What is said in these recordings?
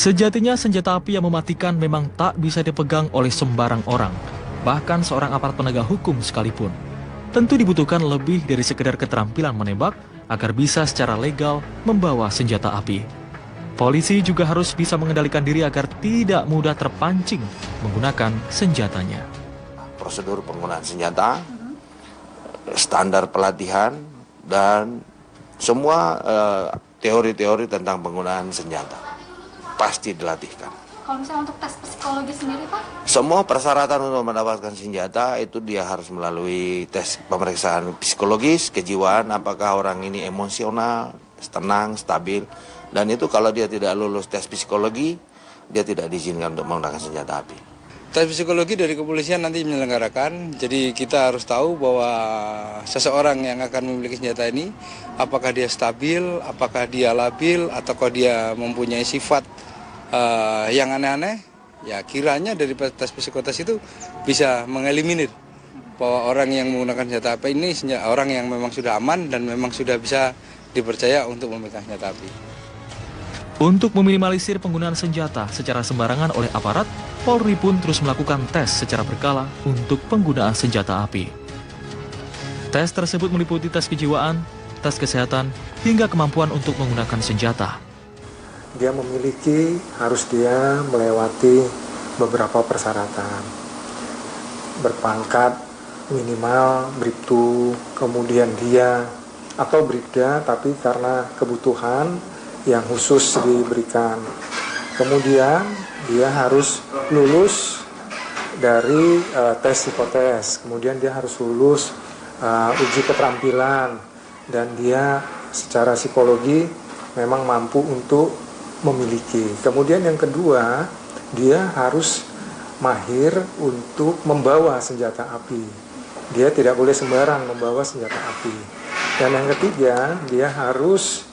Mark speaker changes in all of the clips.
Speaker 1: Sejatinya senjata api yang mematikan memang tak bisa dipegang oleh sembarang orang, bahkan seorang aparat penegak hukum sekalipun. Tentu dibutuhkan lebih dari sekedar keterampilan menembak agar bisa secara legal membawa senjata api. Polisi juga harus bisa mengendalikan diri agar tidak mudah terpancing menggunakan senjatanya.
Speaker 2: Prosedur penggunaan senjata, standar pelatihan, dan semua teori-teori tentang penggunaan senjata pasti dilatihkan.
Speaker 3: Kalau misalnya untuk tes psikologi sendiri, Pak?
Speaker 2: Semua persyaratan untuk mendapatkan senjata itu dia harus melalui tes pemeriksaan psikologis, kejiwaan, apakah orang ini emosional, tenang, stabil. Dan itu kalau dia tidak lulus tes psikologi, dia tidak diizinkan untuk menggunakan senjata api.
Speaker 4: Tes psikologi dari kepolisian nanti menyelenggarakan, jadi kita harus tahu bahwa seseorang yang akan memiliki senjata ini, apakah dia stabil, apakah dia labil, ataukah dia mempunyai sifat yang aneh-aneh. Ya kiranya dari tes psikotes itu bisa mengeliminir bahwa orang yang menggunakan senjata api ini orang yang memang sudah aman dan memang sudah bisa dipercaya untuk memegang senjata api.
Speaker 1: Untuk meminimalisir penggunaan senjata secara sembarangan oleh aparat, Polri pun terus melakukan tes secara berkala untuk penggunaan senjata api. Tes tersebut meliputi tes kejiwaan, tes kesehatan, hingga kemampuan untuk menggunakan senjata.
Speaker 5: Dia harus melewati beberapa persyaratan. Berpangkat minimal Bribtu, kemudian dia atau Bribda, tapi karena kebutuhan yang khusus diberikan. Kemudian dia harus lulus dari tes psikotes, kemudian dia harus lulus uji keterampilan, dan dia secara psikologi memang mampu untuk memiliki. Kemudian yang kedua, dia harus mahir untuk membawa senjata api. Dia tidak boleh sembarang membawa senjata api. Dan yang ketiga, dia harus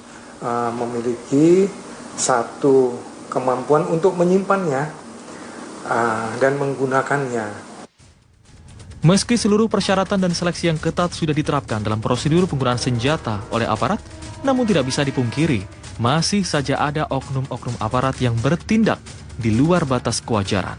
Speaker 5: memiliki satu kemampuan untuk menyimpannya dan menggunakannya.
Speaker 1: Meski seluruh persyaratan dan seleksi yang ketat sudah diterapkan dalam prosedur penggunaan senjata oleh aparat, namun tidak bisa dipungkiri, masih saja ada oknum-oknum aparat yang bertindak di luar batas kewajaran.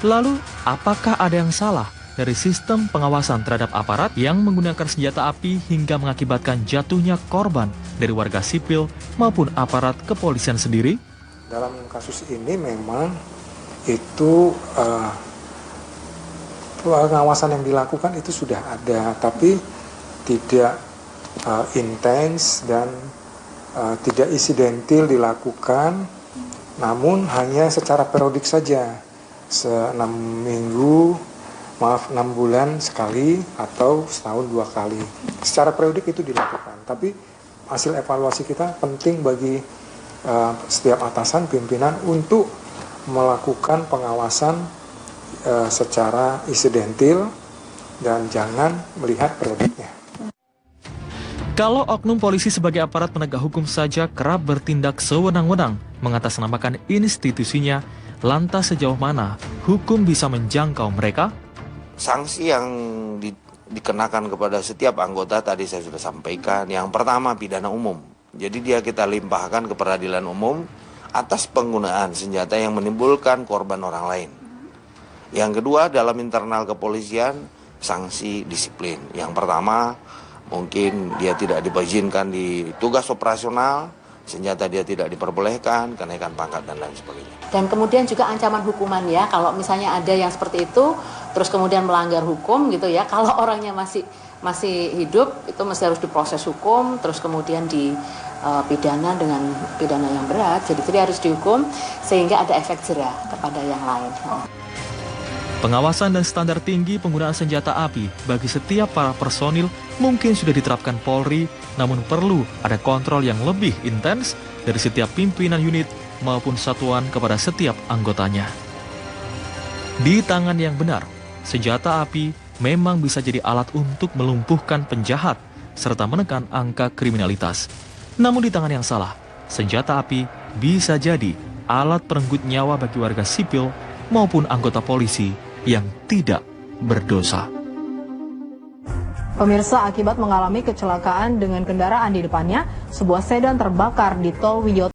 Speaker 1: Lalu, apakah ada yang salah dari sistem pengawasan terhadap aparat yang menggunakan senjata api hingga mengakibatkan jatuhnya korban dari warga sipil maupun aparat kepolisian sendiri?
Speaker 5: Dalam kasus ini memang itu pengawasan yang dilakukan itu sudah ada, tapi tidak intens dan tidak insidentil dilakukan, namun hanya secara periodik saja, 6 bulan sekali atau setahun 2 kali. Secara periodik itu dilakukan, tapi hasil evaluasi kita penting bagi setiap atasan pimpinan untuk melakukan pengawasan secara insidentil dan jangan melihat periodiknya.
Speaker 1: Kalau oknum polisi sebagai aparat penegak hukum saja kerap bertindak sewenang-wenang mengatasnamakan institusinya, lantas sejauh mana hukum bisa menjangkau mereka?
Speaker 2: Sanksi yang dikenakan kepada setiap anggota tadi saya sudah sampaikan. Yang pertama, pidana umum. Jadi kita limpahkan ke peradilan umum atas penggunaan senjata yang menimbulkan korban orang lain. Yang kedua, dalam internal kepolisian, sanksi disiplin. Yang pertama, mungkin dia tidak diizinkan di tugas operasional, senjata dia tidak diperbolehkan, kenaikan pangkat dan lain sebagainya.
Speaker 6: Dan kemudian juga ancaman hukuman ya, kalau misalnya ada yang seperti itu, terus kemudian melanggar hukum gitu ya, kalau orangnya masih hidup, itu mesti harus diproses hukum, terus kemudian dipidana dengan pidana yang berat, jadi dia harus dihukum sehingga ada efek jera kepada yang lain.
Speaker 1: Pengawasan dan standar tinggi penggunaan senjata api bagi setiap para personil mungkin sudah diterapkan Polri, namun perlu ada kontrol yang lebih intens dari setiap pimpinan unit maupun satuan kepada setiap anggotanya. Di tangan yang benar, senjata api memang bisa jadi alat untuk melumpuhkan penjahat serta menekan angka kriminalitas. Namun di tangan yang salah, senjata api bisa jadi alat perenggut nyawa bagi warga sipil maupun anggota polisi yang tidak berdosa.
Speaker 7: Pemirsa, akibat mengalami kecelakaan dengan kendaraan di depannya, sebuah sedan terbakar di Tol Wiyoto